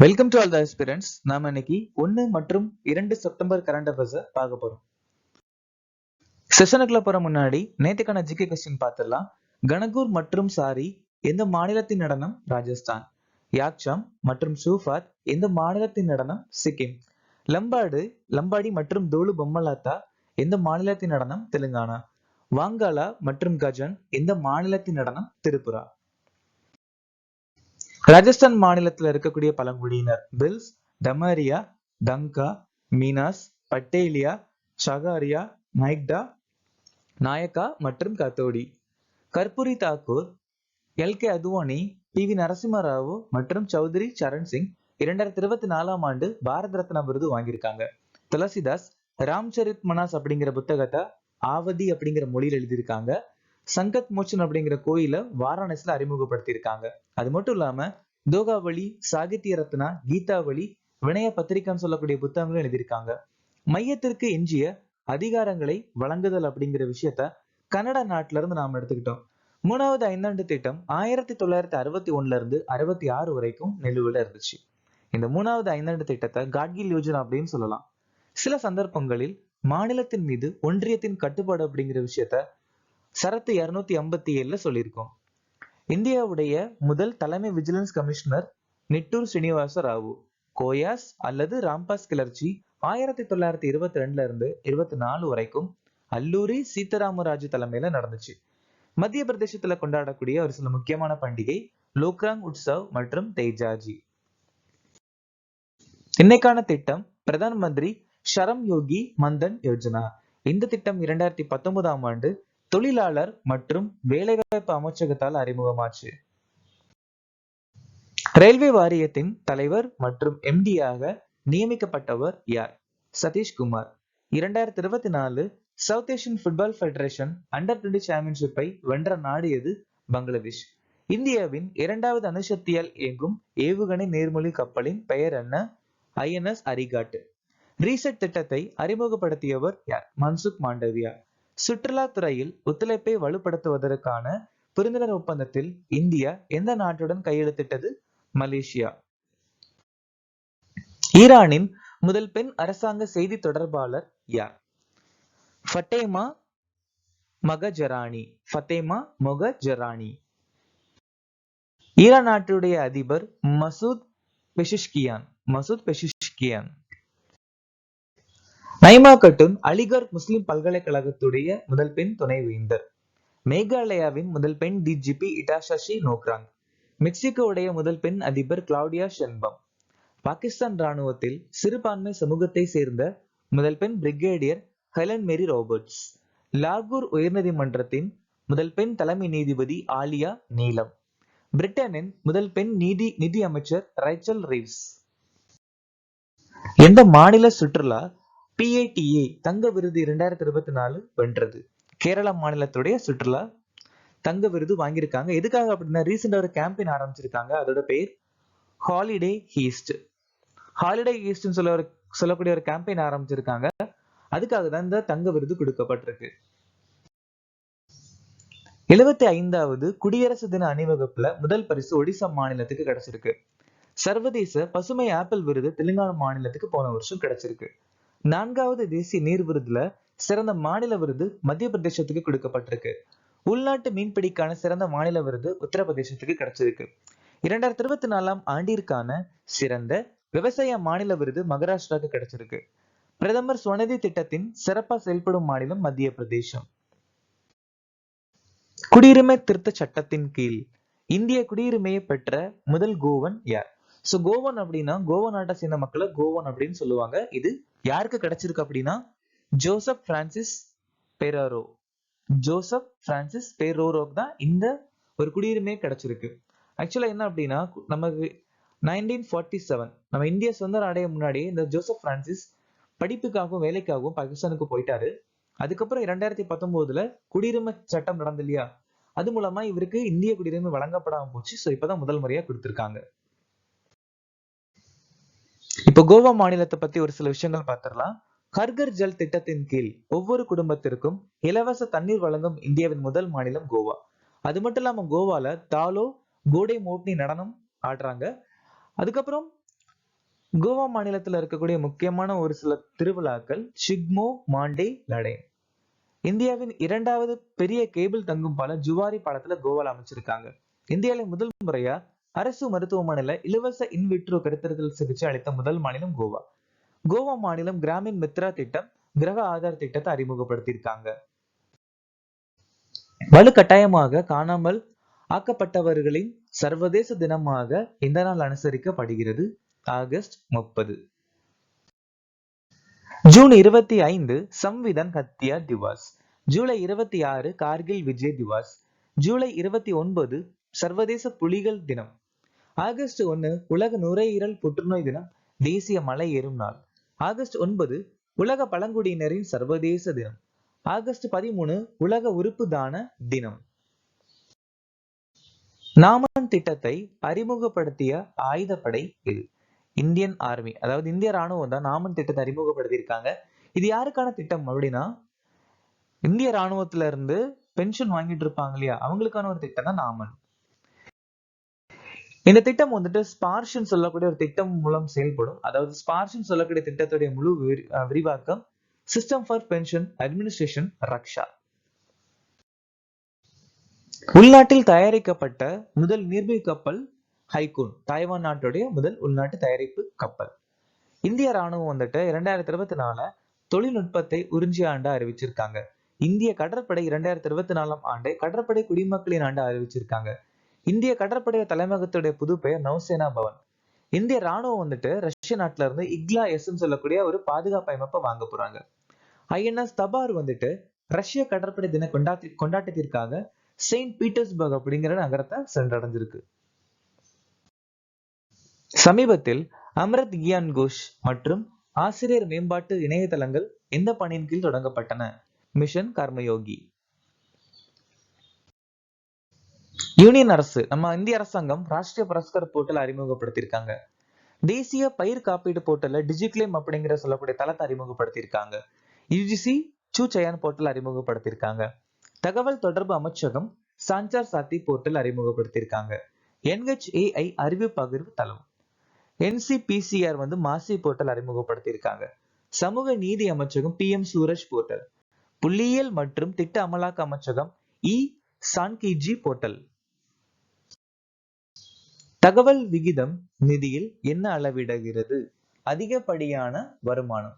Welcome to all the aspirants. நாம இன்னைக்கு 1 மற்றும் 2 செப்டம்பர் கரண்ட் அஃபேர்ஸ் பார்க்க போறோம். செஷனுக்குள்ள போற முன்னாடி நேத்துக்கான ஜிகே கொஸ்டின் பார்த்துடலாம். கணகூர் மற்றும் சாரி எந்த மாநிலத்தின் நடனம்? ராஜஸ்தான். யாக்ஷம் மற்றும் சூஃபாத் எந்த மாநிலத்தின் நடனம்? சிக்கிம். லம்பாடி மற்றும் தோலு பொம்மலாத்தா எந்த மாநிலத்தின் நடனம்? தெலுங்கானா. வாங்காலா மற்றும் கஜன் எந்த மாநிலத்தின் நடனம்? திரிபுரா. ராஜஸ்தான் மாநிலத்தில் இருக்கக்கூடிய பழங்குடியினர் பில்ஸ், டமரியா, தங்கா, மீனாஸ், பட்டேலியா, ஷகாரியா, நைக்டா, நாயக்கா மற்றும் கத்தோடி. கர்பூரி தாக்கூர், எல்.கே. அத்வானி, பி.வி. நரசிம்மராவ் மற்றும் சௌத்ரி சரண் சிங் 2024 ஆண்டு பாரத ரத்னா விருது வாங்கியிருக்காங்க. துளசிதாஸ் ராம்சரித் மனாஸ் அப்படிங்கிற புத்தகத்தை ஆவதி அப்படிங்கிற மொழியில் எழுதியிருக்காங்க. சங்கத் மோச்சன் அப்படிங்கிற கோயில வாரணாசியில அறிமுகப்படுத்தியிருக்காங்க. அது மட்டும் இல்லாம தோகாவளி, சாகித்ய ரத்னா, கீதாவளி, வினய பத்திரிகான்னு சொல்லக்கூடிய புத்தகங்களும் எழுதியிருக்காங்க. மையத்திற்கு எஞ்சிய அதிகாரங்களை வழங்குதல் அப்படிங்கிற விஷயத்த கனடா நாட்டில இருந்து நாம எடுத்துக்கிட்டோம். 3வது ஐந்தாண்டு திட்டம் 1961 இருந்து 66 வரைக்கும் நிலுவையில இருந்துச்சு. இந்த 3வது ஐந்தாண்டு திட்டத்தை காட்கில் யோஜனா அப்படின்னு சொல்லலாம். சில சந்தர்ப்பங்களில் மாநிலத்தின் மீது ஒன்றியத்தின் கட்டுப்பாடு அப்படிங்கிற விஷயத்த சரத்து 257 சொல்லியிருக்கோம். இந்தியாவுடைய முதல் தலைமை விஜிலன்ஸ் கமிஷனர் நிட்டூர் ஸ்ரீனிவாச ராவு. கோயாஸ் அல்லது ராம்பாஸ் கிளர்ச்சி 1922 இருந்து 24 வரைக்கும் அல்லூரி சீதாராமராஜு தலைமையில நடந்துச்சு. மத்திய பிரதேசத்துல கொண்டாடக்கூடிய ஒரு சில முக்கியமான பண்டிகை லோக்ராங் உற்சவ் மற்றும் தேஜாஜி. இன்னைக்கான திட்டம் பிரதான் மந்திரி ஷரம் யோகி மந்தன் யோஜனா. இந்த திட்டம் 2019 ஆண்டு தொழிலாளர் மற்றும் வேலைவாய்ப்பு அமைச்சகத்தால் அறிமுகமாச்சு. ரயில்வே வாரியத்தின் தலைவர் மற்றும் எம்டியாக நியமிக்கப்பட்டவர் யார்? Satishkumar. 2024 South Asian football federation under சாம்பியன்ஷிப்பை வென்ற நாடு எது? பங்களாதேஷ். இந்தியாவின் 2வது அணுசக்தியால் இயங்கும் ஏவுகணை நீர்மூழ்கி கப்பலின் பெயர் என்ன? INS அரிகாட். ரீசெட் திட்டத்தை அறிமுகப்படுத்தியவர் யார்? மன்சுக் மாண்டவியா. சுற்றுலா துறையில் ஒத்துழைப்பை வலுப்படுத்துவதற்கான புரிந்துணர்வு ஒப்பந்தத்தில் இந்தியா எந்த நாட்டுடன் கையெழுத்திட்டது? மலேசியா. ஈரானின் முதல் பெண் அரசாங்க செய்தி தொடர்பாளர் யார்? ஃபத்தேமா மொகஜரானி. ஈரான் நாட்டுடைய அதிபர் மசூத் பெஷிஷ்கியான். நைமா கட்டுன் அலிகர் முஸ்லிம் பல்கலைக்கழகத்துடைய முதல் பெண் துணைவேந்தர். மேகாலயாவின் முதல் பெண் டிஜிபி இட்டாஷி நோக்ராங். மெக்சிகோவுடைய முதல் பெண் அதிபர் கிளவுடியா ஷென்பம். பாகிஸ்தான் ராணுவத்தில் சிறுபான்மை சமூகத்தை சேர்ந்த முதல் பெண் பிரிகேடியர் ஹெலன் மேரி ராபர்ட்ஸ். லாகூர் உயர்நீதிமன்றத்தின் முதல் பெண் தலைமை நீதிபதி ஆலியா நீலம். பிரிட்டனின் முதல் பெண் நிதி அமைச்சர் ரைச்சல் ரீவ்ஸ். எந்த மாநில சுற்றுலா PATA தங்க விருது 2024 வென்றது? கேரள மாநிலத்துடைய சுற்றுலா தங்க விருது வாங்கியிருக்காங்க. எதுக்காக அப்படின்னா ரீசெண்டா ஒரு கேம்பெயின் ஆரம்பிச்சிருக்காங்க. அதோட பேர் ஹாலிடே ஈஸ்ட். சொல்லக்கூடிய ஒரு கேம்பெயின் ஆரம்பிச்சிருக்காங்க. அதுக்காக தான் இந்த தங்க விருது கொடுக்கப்பட்டிருக்கு. 75வது குடியரசு தின அணிவகுப்புல முதல் பரிசு ஒடிசா மாநிலத்துக்கு கிடைச்சிருக்கு. சர்வதேச பசுமை ஆப்பிள் விருது தெலுங்கானா மாநிலத்துக்கு போன வருஷம் கிடைச்சிருக்கு. 4வது தேசிய நீர் விருதுல சிறந்த மாநில விருது மத்திய பிரதேசத்துக்கு கொடுக்கப்பட்டிருக்கு. உள்நாட்டு மீன்பிடிக்கான சிறந்த மாநில விருது உத்தரப்பிரதேசத்துக்கு கிடைச்சிருக்கு. 2024 ஆண்டிற்கான சிறந்த விவசாய மாநில விருது மகாராஷ்டிராவுக்கு கிடைச்சிருக்கு. பிரதமர் ஸ்வநிதி திட்டத்தின் சிறப்பா செயல்படும் மாநிலம் மத்திய பிரதேசம். குடியுரிமை திருத்த சட்டத்தின் கீழ் இந்திய குடியுரிமையை பெற்ற முதல் கோவன் யார்? சோ கோவன் அப்படின்னா கோவா நாட்டை சேர்ந்த மக்களை கோவன் அப்படின்னு சொல்லுவாங்க. இது யாருக்கு கிடைச்சிருக்கு அப்படின்னா ஜோசப் பிரான்சிஸ் பெரோரோக்கு தான் இந்த ஒரு குடியுரிமை கிடைச்சிருக்கு. ஆக்சுவலா என்ன அப்படின்னா நமக்கு 1947 நம்ம இந்தியா சுதந்திரம் அடைய முன்னாடியே இந்த ஜோசப் பிரான்சிஸ் படிப்புக்காகவும் வேலைக்காகவும் பாகிஸ்தானுக்கு போயிட்டாரு. அதுக்கப்புறம் 2019 குடியுரிமை சட்டம் நடந்து இல்லையா, அது மூலமா இவருக்கு இந்திய குடியுரிமை வழங்கப்படாம போச்சு. சோ இப்பதான் முதல் முறையா கொடுத்திருக்காங்க. இப்ப கோவா மாநிலத்தை பத்தி ஒரு சில விஷயங்கள் பார்த்திடலாம். ஹர்கர் ஜல் திட்டத்தின் கீழ் ஒவ்வொரு குடும்பத்திற்கும் இலவச தண்ணீர் வழங்கும் இந்தியாவின் முதல் மாநிலம் கோவா. அது மட்டும் இல்லாம கோவால தாலோ கோடை மோட்னி நடனம் ஆடுறாங்க. அதுக்கப்புறம் கோவா மாநிலத்துல இருக்கக்கூடிய முக்கியமான ஒரு சில திருவிழாக்கள் ஷிக்மோ, மாண்டே, லடேன். இந்தியாவின் இரண்டாவது பெரிய கேபிள் தங்கும் பாலம் ஜுவாரி பாலத்துல கோவால அமைச்சிருக்காங்க. இந்தியாவில முதல் முறையா அரசு மருத்துவமனையில இலவச இன்விட்ரோ கருத்தரித்தல் சிகிச்சை அளித்த முதல் மாநிலம் கோவா. கோவா மாநிலம் கிராமின் மித்ரா திட்டம், கிரக ஆதார் திட்டத்தை அறிமுகப்படுத்தியிருக்காங்க. வலுக்கட்டாயமாக காணாமல் ஆக்கப்பட்டவர்களின் சர்வதேச தினமாக இந்த நாள் அனுசரிக்கப்படுகிறது. ஆகஸ்ட் 30. ஜூன் 25 சம்விதான் ஹத்யா திவாஸ். ஜூலை 26 கார்கில் விஜய் திவாஸ். ஜூலை 29 சர்வதேச புலிகள் தினம். ஆகஸ்ட் 1 உலக நுரையீரல் புற்றுநோய் தினம், தேசிய மலை ஏறும் நாள். ஆகஸ்ட் 9 உலக பழங்குடியினரின் சர்வதேச தினம். ஆகஸ்ட் 13 உலக உறுப்பு தான தினம். நாமன் திட்டத்தை அறிமுகப்படுத்திய ஆயுதப்படை இது. இந்தியன் ஆர்மி, அதாவது இந்திய ராணுவம் தான் நாமன் திட்டத்தை அறிமுகப்படுத்தியிருக்காங்க. இது யாருக்கான திட்டம் அப்படின்னா, இந்திய ராணுவத்துல இருந்து பென்ஷன் வாங்கிட்டு இருப்பாங்க இல்லையா, அவங்களுக்கான ஒரு திட்டம் தான் நாமன். இந்த திட்டம் வந்துட்டு ஸ்பார்ஷன் சொல்லக்கூடிய ஒரு திட்டம் மூலம் செயல்படும். அதாவது ஸ்பார்ஷன் சொல்லக்கூடிய திட்டத்துடைய முழு விரிவாக்கம் சிஸ்டம் ஃபார் பென்ஷன் அட்மினிஸ்ட்ரேஷன் ரக்ஷா. உள்நாட்டில் தயாரிக்கப்பட்ட முதல் நீர்மூழ்கி கப்பல் ஹைகூன், தாய்வான் நாட்டுடைய முதல் உள்நாட்டு தயாரிப்பு கப்பல். இந்திய ராணுவம் வந்துட்டு 2024 தொழில்நுட்பத்தை உறிஞ்சிய ஆண்டா அறிவிச்சிருக்காங்க. இந்திய கடற்படை 2024 ஆண்டை கடற்படை குடிமக்களின் ஆண்டா அறிவிச்சிருக்காங்க. இந்திய கடற்படை தலைமையகத்துடைய புது பெயர் நௌசேனா பவன். இந்திய ராணுவம் வந்துட்டு ரஷ்ய நாட்டுல இருந்து இக்லா எஸ் சொல்லக்கூடிய ஒரு பாதுகாப்பு அமைப்பை வாங்க போறாங்க. ஐஎன்எஸ் தபார் வந்துட்டு ரஷ்ய கடற்படை தின கொண்டாட்டத்திற்காக செயின்ட் பீட்டர்ஸ்பர்க் அப்படிங்கிற நகரத்தை சென்றடைஞ்சிருக்கு. சமீபத்தில் அம்ரித் கியான் கோஷ் மற்றும் ஆசிரியர் மேம்பாட்டு இணையதளங்கள் எந்த பணியின் கீழ் தொடங்கப்பட்டன? மிஷன் கர்மயோகி. யூனியன் அரசு, நம்ம இந்திய அரசாங்கம் ராஷ்டிரிய புரஸ்கார் போர்ட்டல் அறிமுகப்படுத்தியிருக்காங்க. தேசிய பயிர் காப்பீடு போர்ட்டல்ல டிஜிக்ளைம் அப்படிங்கிற சொல்லக்கூடிய தளத்தை அறிமுகப்படுத்தியிருக்காங்க. UGC சூச்சயான் portal அறிமுகப்படுத்தியிருக்காங்க. தகவல் தொடர்பு அமைச்சகம் சாஞ்சார் சாத்தி போர்ட்டல் அறிமுகப்படுத்தியிருக்காங்க. NHAI அறிவு பகிர்வு தளம். NCPCR மாசி போர்ட்டல் அறிமுகப்படுத்தியிருக்காங்க. சமூக நீதி அமைச்சகம் PM சூரஜ் போர்ட்டல். புள்ளியியல் மற்றும் திட்ட அமலாக்க அமைச்சகம் சான்கிஜி போர்ட்டல். தகவல் விகிதம் நிதியில் என்ன அளவிடுகிறது? அதிகப்படியான வருமானம்.